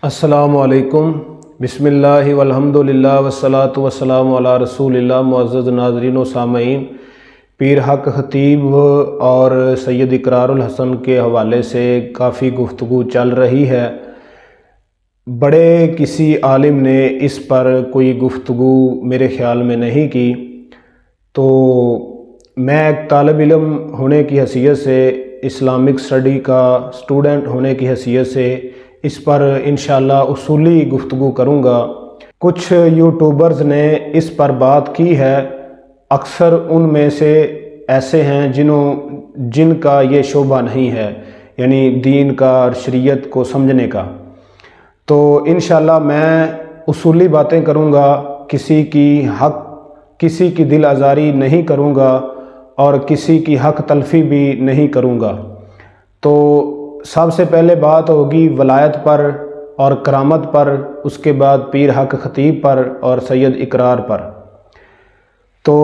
السلام علیکم، بسم اللہ والحمد للہ والصلاۃ والسلام علی رسول اللہ۔ معزز ناظرین و سامعین، پیر حق خطیب اور سید اقرار الحسن کے حوالے سے کافی گفتگو چل رہی ہے۔ بڑے کسی عالم نے اس پر کوئی گفتگو میرے خیال میں نہیں کی، تو میں ایک طالب علم ہونے کی حیثیت سے، اسلامک اسٹڈی کا اسٹوڈنٹ ہونے کی حیثیت سے اس پر انشاءاللہ اصولی گفتگو کروں گا۔ کچھ یوٹیوبرز نے اس پر بات کی ہے، اکثر ان میں سے ایسے ہیں جن کا یہ شعبہ نہیں ہے، یعنی دین کا اور شریعت کو سمجھنے کا۔ تو انشاءاللہ میں اصولی باتیں کروں گا، کسی کی دل آزاری نہیں کروں گا اور کسی کی حق تلفی بھی نہیں کروں گا۔ تو سب سے پہلے بات ہوگی ولایت پر اور کرامت پر، اس کے بعد پیر حق خطیب پر اور سید اقرار پر۔ تو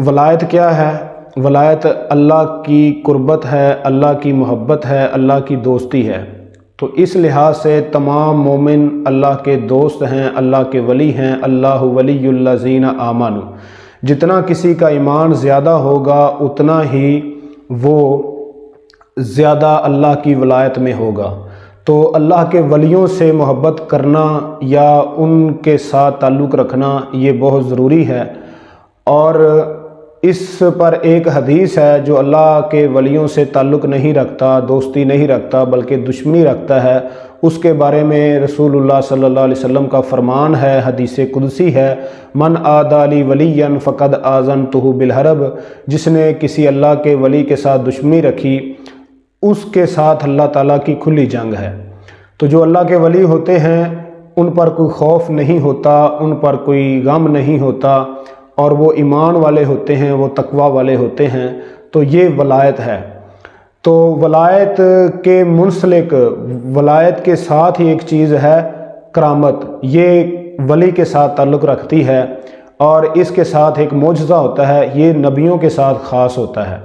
ولایت کیا ہے؟ ولایت اللہ کی قربت ہے، اللہ کی محبت ہے، اللہ کی دوستی ہے۔ تو اس لحاظ سے تمام مومن اللہ کے دوست ہیں، اللہ کے ولی ہیں۔ اللہ ولی الذین آمنوا، جتنا کسی کا ایمان زیادہ ہوگا اتنا ہی وہ زیادہ اللہ کی ولایت میں ہوگا۔ تو اللہ کے ولیوں سے محبت کرنا یا ان کے ساتھ تعلق رکھنا یہ بہت ضروری ہے۔ اور اس پر ایک حدیث ہے، جو اللہ کے ولیوں سے تعلق نہیں رکھتا، دوستی نہیں رکھتا بلکہ دشمنی رکھتا ہے، اس کے بارے میں رسول اللہ صلی اللہ علیہ وسلم کا فرمان ہے، حدیث قدسی ہے، من عادی لی ولیا فقد آذنتہ بالحرب، جس نے کسی اللہ کے ولی کے ساتھ دشمنی رکھی اس کے ساتھ اللہ تعالیٰ کی کھلی جنگ ہے۔ تو جو اللہ کے ولی ہوتے ہیں ان پر کوئی خوف نہیں ہوتا، ان پر کوئی غم نہیں ہوتا، اور وہ ایمان والے ہوتے ہیں، وہ تقوی والے ہوتے ہیں۔ تو یہ ولایت ہے۔ تو ولایت کے منسلک، ولایت کے ساتھ ہی ایک چیز ہے کرامت، یہ ولی کے ساتھ تعلق رکھتی ہے، اور اس کے ساتھ ایک معجزہ ہوتا ہے، یہ نبیوں کے ساتھ خاص ہوتا ہے۔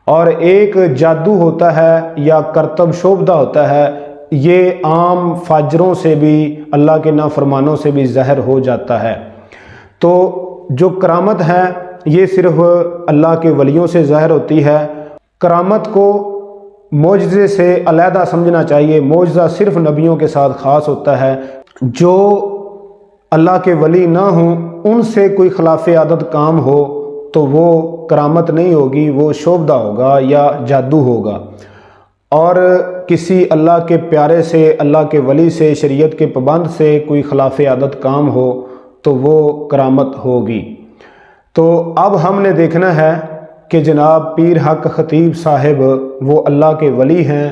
اور ایک جادو ہوتا ہے یا کرتب شعبدہ ہوتا ہے، یہ عام فاجروں سے بھی، اللہ کے نافرمانوں سے بھی ظاہر ہو جاتا ہے۔ تو جو کرامت ہے یہ صرف اللہ کے ولیوں سے ظاہر ہوتی ہے۔ کرامت کو معجزے سے علیحدہ سمجھنا چاہیے، معجزہ صرف نبیوں کے ساتھ خاص ہوتا ہے۔ جو اللہ کے ولی نہ ہوں ان سے کوئی خلاف عادت کام ہو تو وہ کرامت نہیں ہوگی، وہ شعبدہ ہوگا یا جادو ہوگا۔ اور کسی اللہ کے پیارے سے، اللہ کے ولی سے، شریعت کے پابند سے کوئی خلاف عادت کام ہو تو وہ کرامت ہوگی۔ تو اب ہم نے دیکھنا ہے کہ جناب پیر حق خطیب صاحب وہ اللہ کے ولی ہیں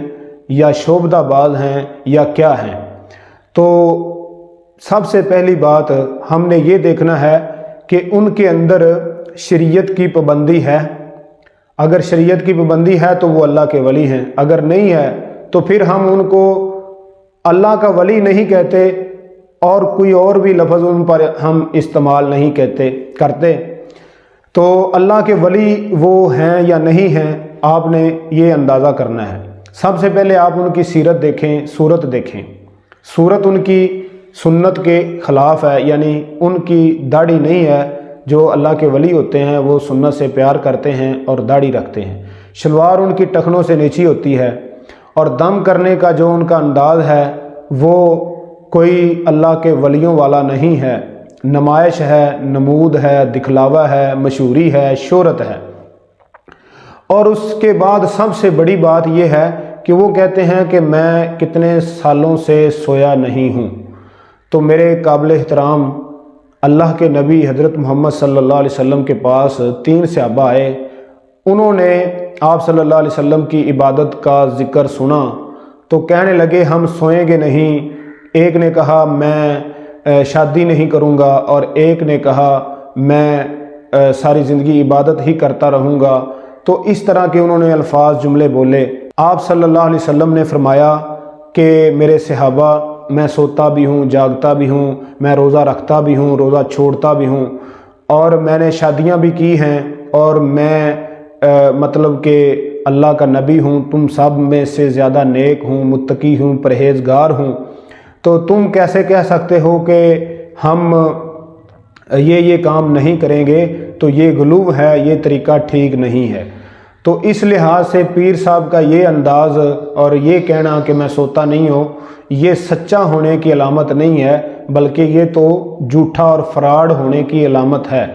یا شعبدہ باز ہیں یا کیا ہیں۔ تو سب سے پہلی بات ہم نے یہ دیکھنا ہے کہ ان کے اندر شریعت کی پابندی ہے۔ اگر شریعت کی پابندی ہے تو وہ اللہ کے ولی ہیں، اگر نہیں ہے تو پھر ہم ان کو اللہ کا ولی نہیں کہتے اور کوئی اور بھی لفظ ان پر ہم استعمال نہیں کرتے۔ تو اللہ کے ولی وہ ہیں یا نہیں ہیں، آپ نے یہ اندازہ کرنا ہے۔ سب سے پہلے آپ ان کی سیرت دیکھیں، صورت دیکھیں۔ صورت ان کی سنت کے خلاف ہے، یعنی ان کی داڑھی نہیں ہے۔ جو اللہ کے ولی ہوتے ہیں وہ سنت سے پیار کرتے ہیں اور داڑھی رکھتے ہیں۔ شلوار ان کی ٹخنوں سے نیچی ہوتی ہے، اور دم کرنے کا جو ان کا انداز ہے وہ کوئی اللہ کے ولیوں والا نہیں ہے، نمائش ہے، نمود ہے، دکھلاوا ہے، مشہوری ہے، شہرت ہے۔ اور اس کے بعد سب سے بڑی بات یہ ہے کہ وہ کہتے ہیں کہ میں کتنے سالوں سے سویا نہیں ہوں۔ تو میرے قابل احترام اللہ کے نبی حضرت محمد صلی اللہ علیہ وسلم کے پاس 3 صحابہ آئے، انہوں نے آپ صلی اللہ علیہ وسلم کی عبادت کا ذکر سنا تو کہنے لگے ہم سوئیں گے نہیں۔ ایک نے کہا میں شادی نہیں کروں گا، اور ایک نے کہا میں ساری زندگی عبادت ہی کرتا رہوں گا۔ تو اس طرح کے انہوں نے الفاظ، جملے بولے۔ آپ صلی اللہ علیہ وسلم نے فرمایا کہ میرے صحابہ، میں سوتا بھی ہوں، جاگتا بھی ہوں، میں روزہ رکھتا بھی ہوں، روزہ چھوڑتا بھی ہوں، اور میں نے شادیاں بھی کی ہیں، اور میں مطلب کہ اللہ کا نبی ہوں، تم سب میں سے زیادہ نیک ہوں، متقی ہوں، پرہیزگار ہوں۔ تو تم کیسے کہہ سکتے ہو کہ ہم یہ کام نہیں کریں گے؟ تو یہ غلو ہے، یہ طریقہ ٹھیک نہیں ہے۔ تو اس لحاظ سے پیر صاحب کا یہ انداز اور یہ کہنا کہ میں سوتا نہیں ہوں، یہ سچا ہونے کی علامت نہیں ہے، بلکہ یہ تو جھوٹا اور فراڈ ہونے کی علامت ہے۔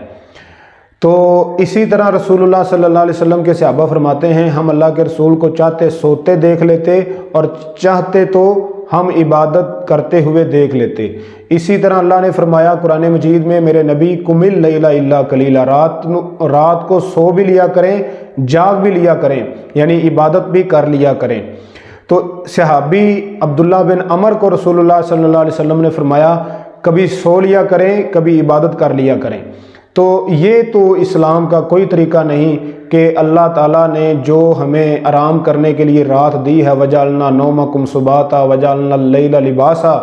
تو اسی طرح رسول اللہ صلی اللہ علیہ وسلم کے صحابہ فرماتے ہیں، ہم اللہ کے رسول کو چاہتے سوتے دیکھ لیتے اور چاہتے تو ہم عبادت کرتے ہوئے دیکھ لیتے۔ اسی طرح اللہ نے فرمایا قرآن مجید میں، میرے نبی قم اللیل الا قلیلا، رات کو سو بھی لیا کریں، جاگ بھی لیا کریں، یعنی عبادت بھی کر لیا کریں۔ تو صحابی عبداللہ بن عمر کو رسول اللہ صلی اللہ علیہ وسلم نے فرمایا کبھی سو لیا کریں، کبھی عبادت کر لیا کریں۔ تو یہ تو اسلام کا کوئی طریقہ نہیں کہ اللہ تعالیٰ نے جو ہمیں آرام کرنے کے لیے رات دی ہے، وَجَعَلْنَا نَوْمَكُمْ سُبَاتًا وَجَعَلْنَا اللَّيْلَ لِبَاسًا،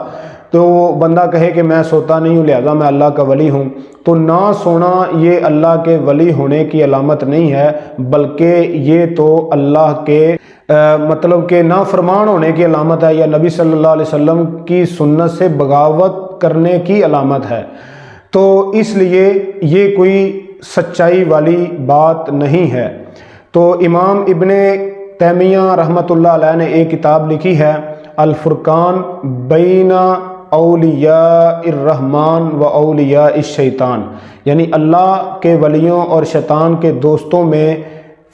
تو بندہ کہے کہ میں سوتا نہیں ہوں لہذا میں اللہ کا ولی ہوں، تو نہ سونا یہ اللہ کے ولی ہونے کی علامت نہیں ہے، بلکہ یہ تو اللہ کے مطلب کہ نافرمان ہونے کی علامت ہے، یا نبی صلی اللہ علیہ وسلم کی سنت سے بغاوت کرنے کی علامت ہے۔ تو اس لیے یہ کوئی سچائی والی بات نہیں ہے۔ تو امام ابن تیمیہ رحمۃ اللہ علیہ نے ایک کتاب لکھی ہے، الفرقان بین اولیاء الرحمن و اولیاء الشیطان، یعنی اللہ کے ولیوں اور شیطان کے دوستوں میں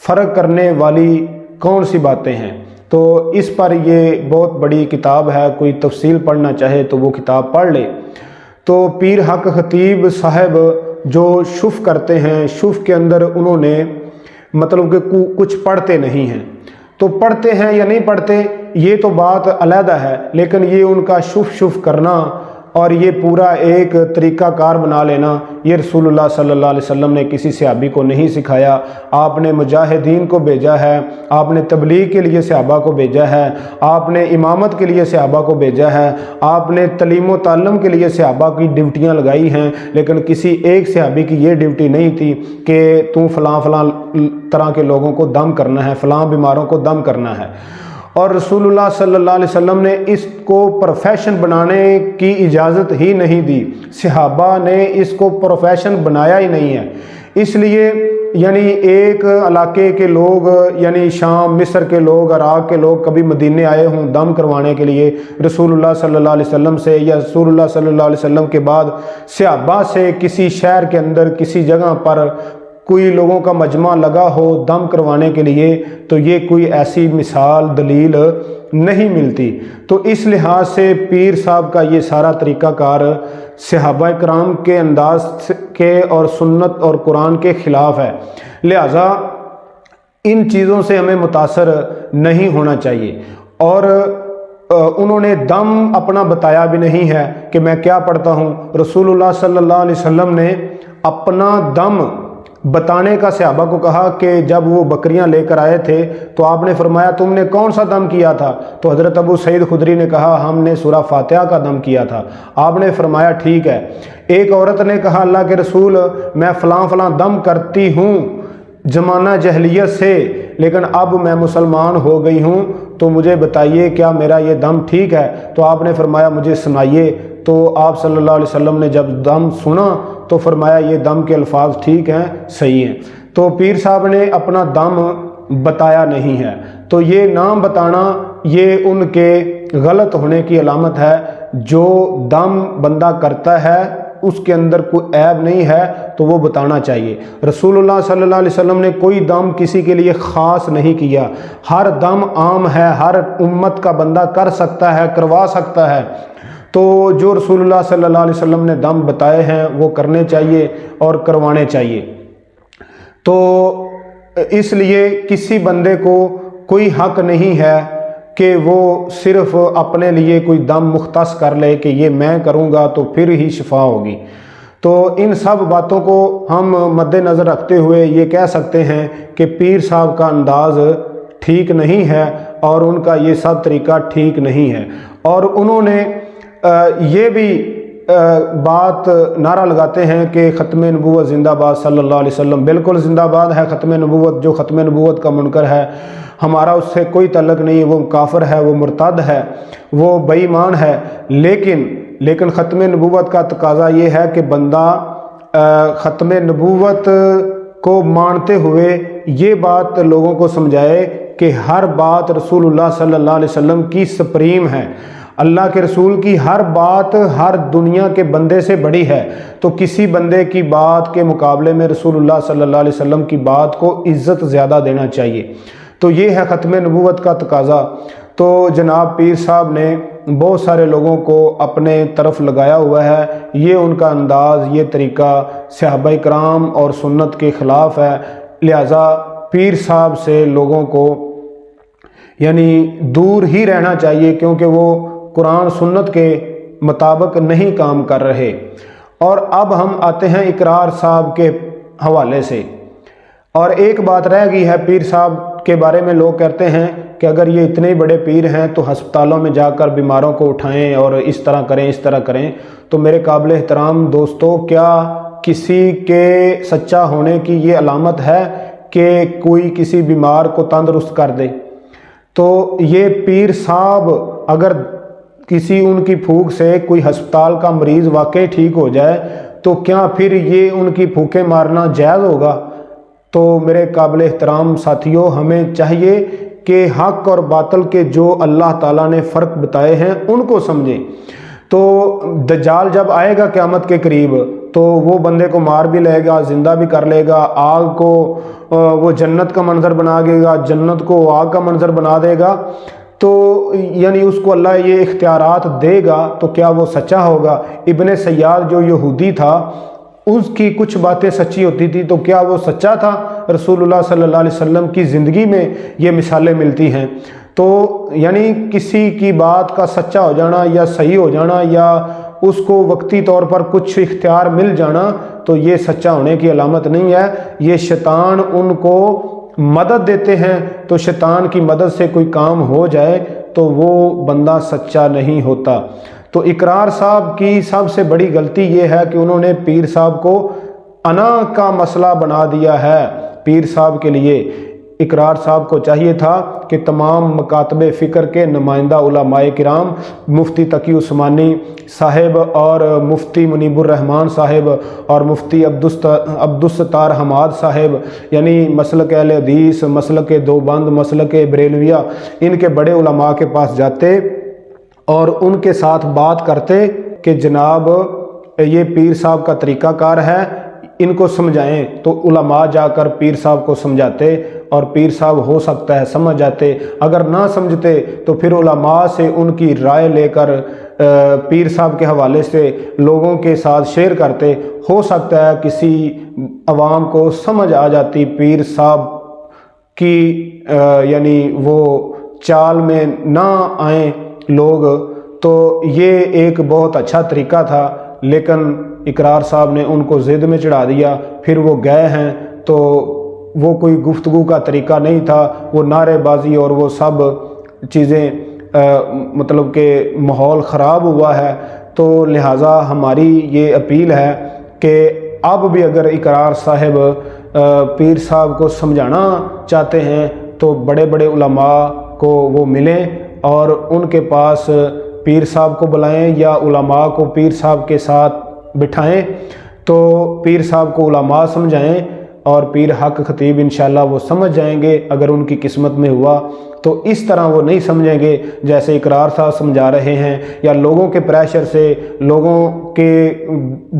فرق کرنے والی کون سی باتیں ہیں۔ تو اس پر یہ بہت بڑی کتاب ہے، کوئی تفصیل پڑھنا چاہے تو وہ کتاب پڑھ لے۔ تو پیر حق خطیب صاحب جو شف کرتے ہیں، شف کے اندر انہوں نے مطلب کہ کچھ پڑھتے نہیں ہیں، تو پڑھتے ہیں یا نہیں پڑھتے یہ تو بات علیحدہ ہے، لیکن یہ ان کا شف کرنا اور یہ پورا ایک طریقہ کار بنا لینا، یہ رسول اللہ صلی اللہ علیہ وسلم نے کسی صحابی کو نہیں سکھایا۔ آپ نے مجاہدین کو بھیجا ہے، آپ نے تبلیغ کے لیے صحابہ کو بھیجا ہے، آپ نے امامت کے لیے صحابہ کو بھیجا ہے، آپ نے تعلیم و تعلم کے لیے صحابہ کی ڈیوٹیاں لگائی ہیں، لیکن کسی ایک صحابی کی یہ ڈیوٹی نہیں تھی کہ تو فلاں طرح کے لوگوں کو دم کرنا ہے، فلاں بیماروں کو دم کرنا ہے۔ اور رسول اللہ صلی اللہ علیہ وسلم نے اس کو پروفیشن بنانے کی اجازت ہی نہیں دی، صحابہ نے اس کو پروفیشن بنایا ہی نہیں ہے۔ اس لیے یعنی ایک علاقے کے لوگ، یعنی شام مصر کے لوگ، عراق کے لوگ کبھی مدینے آئے ہوں دم کروانے کے لیے رسول اللہ صلی اللہ علیہ وسلم سے، یا رسول اللہ صلی اللہ علیہ وسلم کے بعد صحابہ سے کسی شہر کے اندر کسی جگہ پر کوئی لوگوں کا مجمع لگا ہو دم کروانے کے لیے، تو یہ کوئی ایسی مثال دلیل نہیں ملتی۔ تو اس لحاظ سے پیر صاحب کا یہ سارا طریقہ کار صحابہ کرام کے انداز کے اور سنت اور قرآن کے خلاف ہے، لہذا ان چیزوں سے ہمیں متاثر نہیں ہونا چاہیے۔ اور انہوں نے دم اپنا بتایا بھی نہیں ہے کہ میں کیا پڑھتا ہوں۔ رسول اللہ صلی اللہ علیہ وسلم نے اپنا دم بتانے کا صحابہ کو کہا کہ جب وہ بکریاں لے کر آئے تھے تو آپ نے فرمایا تم نے کون سا دم کیا تھا؟ تو حضرت ابو سعید خدری نے کہا ہم نے سورہ فاتحہ کا دم کیا تھا۔ آپ نے فرمایا ٹھیک ہے۔ ایک عورت نے کہا اللہ کے رسول میں فلاں دم کرتی ہوں زمانہ جہلیت سے، لیکن اب میں مسلمان ہو گئی ہوں، تو مجھے بتائیے کیا میرا یہ دم ٹھیک ہے؟ تو آپ نے فرمایا مجھے سنائیے۔ تو آپ صلی اللہ علیہ وسلم نے جب دم سنا تو فرمایا یہ دم کے الفاظ ٹھیک ہیں، صحیح ہیں۔ تو پیر صاحب نے اپنا دم بتایا نہیں ہے، تو یہ نام بتانا یہ ان کے غلط ہونے کی علامت ہے۔ جو دم بندہ کرتا ہے اس کے اندر کوئی عیب نہیں ہے تو وہ بتانا چاہیے۔ رسول اللہ صلی اللہ علیہ وسلم نے کوئی دم کسی کے لیے خاص نہیں کیا، ہر دم عام ہے، ہر امت کا بندہ کر سکتا ہے، کروا سکتا ہے۔ تو جو رسول اللہ صلی اللہ علیہ وسلم نے دم بتائے ہیں وہ کرنے چاہیے اور کروانے چاہیے۔ تو اس لیے کسی بندے کو کوئی حق نہیں ہے کہ وہ صرف اپنے لیے کوئی دم مختص کر لے کہ یہ میں کروں گا تو پھر ہی شفا ہوگی۔ تو ان سب باتوں کو ہم مد نظر رکھتے ہوئے یہ کہہ سکتے ہیں کہ پیر صاحب کا انداز ٹھیک نہیں ہے اور ان کا یہ سب طریقہ ٹھیک نہیں ہے۔ اور انہوں نے یہ بھی بات نعرہ لگاتے ہیں کہ ختم نبوت زندہ باد صلی اللہ علیہ وسلم، بالکل زندہ باد ہے ختم نبوت، جو ختم نبوت کا منکر ہے ہمارا اس سے کوئی تعلق نہیں، وہ کافر ہے، وہ مرتد ہے، وہ بے ایمان ہے، لیکن ختم نبوت کا تقاضا یہ ہے کہ بندہ ختم نبوت کو مانتے ہوئے یہ بات لوگوں کو سمجھائے کہ ہر بات رسول اللہ صلی اللہ علیہ وسلم کی سپریم ہے، اللہ کے رسول کی ہر بات ہر دنیا کے بندے سے بڑی ہے، تو کسی بندے کی بات کے مقابلے میں رسول اللہ صلی اللہ علیہ وسلم کی بات کو عزت زیادہ دینا چاہیے۔ تو یہ ہے ختم نبوت کا تقاضا۔ تو جناب پیر صاحب نے بہت سارے لوگوں کو اپنے طرف لگایا ہوا ہے، یہ ان کا انداز، یہ طریقہ صحابہ کرام اور سنت کے خلاف ہے، لہٰذا پیر صاحب سے لوگوں کو یعنی دور ہی رہنا چاہیے، کیونکہ وہ قرآن سنت کے مطابق نہیں کام کر رہے۔ اور اب ہم آتے ہیں اقرار صاحب کے حوالے سے، اور ایک بات رہ گئی ہے پیر صاحب کے بارے میں، لوگ کہتے ہیں کہ اگر یہ اتنے بڑے پیر ہیں تو ہسپتالوں میں جا کر بیماروں کو اٹھائیں اور اس طرح کریں۔ تو میرے قابل احترام دوستو، کیا کسی کے سچا ہونے کی یہ علامت ہے کہ کوئی کسی بیمار کو تندرست کر دے؟ تو یہ پیر صاحب اگر کسی ان کی پھونک سے کوئی ہسپتال کا مریض واقعی ٹھیک ہو جائے تو کیا پھر یہ ان کی پھونکیں مارنا جائز ہوگا؟ تو میرے قابل احترام ساتھیوں، ہمیں چاہیے کہ حق اور باطل کے جو اللہ تعالیٰ نے فرق بتائے ہیں ان کو سمجھیں۔ تو دجال جب آئے گا قیامت کے قریب تو وہ بندے کو مار بھی لے گا، زندہ بھی کر لے گا، آگ کو وہ جنت کا منظر بنا دے گا، جنت کو آگ کا منظر بنا دے گا، تو یعنی اس کو اللہ یہ اختیارات دے گا، تو کیا وہ سچا ہوگا؟ ابن سیاد جو یہودی تھا، اس کی کچھ باتیں سچی ہوتی تھی، تو کیا وہ سچا تھا؟ رسول اللہ صلی اللہ علیہ وسلم کی زندگی میں یہ مثالیں ملتی ہیں۔ تو یعنی کسی کی بات کا سچا ہو جانا یا صحیح ہو جانا یا اس کو وقتی طور پر کچھ اختیار مل جانا، تو یہ سچا ہونے کی علامت نہیں ہے، یہ شیطان ان کو مدد دیتے ہیں، تو شیطان کی مدد سے کوئی کام ہو جائے تو وہ بندہ سچا نہیں ہوتا۔ تو اقرار صاحب کی سب سے بڑی غلطی یہ ہے کہ انہوں نے پیر صاحب کو انا کا مسئلہ بنا دیا ہے۔ پیر صاحب کے لیے اقرار صاحب کو چاہیے تھا کہ تمام مکاتب فکر کے نمائندہ علماء کرام، مفتی تقی عثمانی صاحب اور مفتی منیب الرحمان صاحب اور مفتی عبدالستار حماد صاحب، یعنی مسلک اہل حدیث، مسلک دیوبند، مسلک بریلویہ، ان کے بڑے علماء کے پاس جاتے اور ان کے ساتھ بات کرتے کہ جناب یہ پیر صاحب کا طریقہ کار ہے، ان کو سمجھائیں۔ تو علماء جا کر پیر صاحب کو سمجھاتے اور پیر صاحب ہو سکتا ہے سمجھ جاتے، اگر نہ سمجھتے تو پھر علماء سے ان کی رائے لے کر پیر صاحب کے حوالے سے لوگوں کے ساتھ شیئر کرتے، ہو سکتا ہے کسی عوام کو سمجھ آ جاتی پیر صاحب کی یعنی وہ چال میں نہ آئیں لوگ۔ تو یہ ایک بہت اچھا طریقہ تھا، لیکن اقرار صاحب نے ان کو ضد میں چڑھا دیا، پھر وہ گئے ہیں، تو وہ کوئی گفتگو کا طریقہ نہیں تھا، وہ نعرے بازی اور وہ سب چیزیں مطلب کہ ماحول خراب ہوا ہے۔ تو لہٰذا ہماری یہ اپیل ہے کہ اب بھی اگر اقرار صاحب پیر صاحب کو سمجھانا چاہتے ہیں تو بڑے بڑے علماء کو وہ ملیں اور ان کے پاس پیر صاحب کو بلائیں یا علماء کو پیر صاحب کے ساتھ بٹھائیں، تو پیر صاحب کو علماء سمجھائیں اور پیر حق خطیب انشاءاللہ وہ سمجھ جائیں گے اگر ان کی قسمت میں ہوا۔ تو اس طرح وہ نہیں سمجھیں گے جیسے اقرار صاحب سمجھا رہے ہیں، یا لوگوں کے پریشر سے، لوگوں کے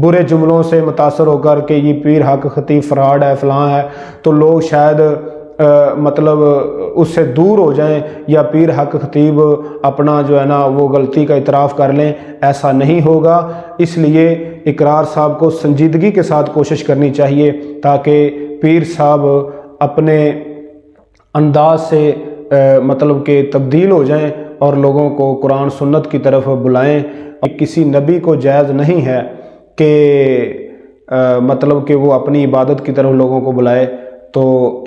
برے جملوں سے متاثر ہو کر کہ یہ پیر حق خطیب فراڈ ہے، فلاں ہے، تو لوگ شاید مطلب اس سے دور ہو جائیں یا پیر حق خطیب اپنا جو ہے نا وہ غلطی کا اعتراف کر لیں۔ ایسا نہیں ہوگا، اس لیے اقرار صاحب کو سنجیدگی کے ساتھ کوشش کرنی چاہیے تاکہ پیر صاحب اپنے انداز سے مطلب کہ تبدیل ہو جائیں اور لوگوں کو قرآن سنت کی طرف بلائیں۔ کسی نبی کو جائز نہیں ہے کہ مطلب کہ وہ اپنی عبادت کی طرف لوگوں کو بلائے، تو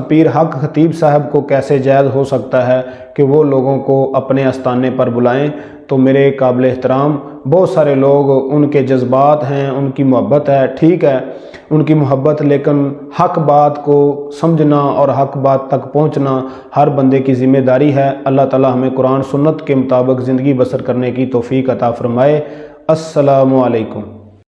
پیر حق خطیب صاحب کو کیسے جائز ہو سکتا ہے کہ وہ لوگوں کو اپنے آستانے پر بلائیں؟ تو میرے قابل احترام بہت سارے لوگ ان کے جذبات ہیں، ان کی محبت ہے، ٹھیک ہے ان کی محبت، لیکن حق بات کو سمجھنا اور حق بات تک پہنچنا ہر بندے کی ذمہ داری ہے۔ اللہ تعالی ہمیں قرآن سنت کے مطابق زندگی بسر کرنے کی توفیق عطا فرمائے۔ السلام علیکم۔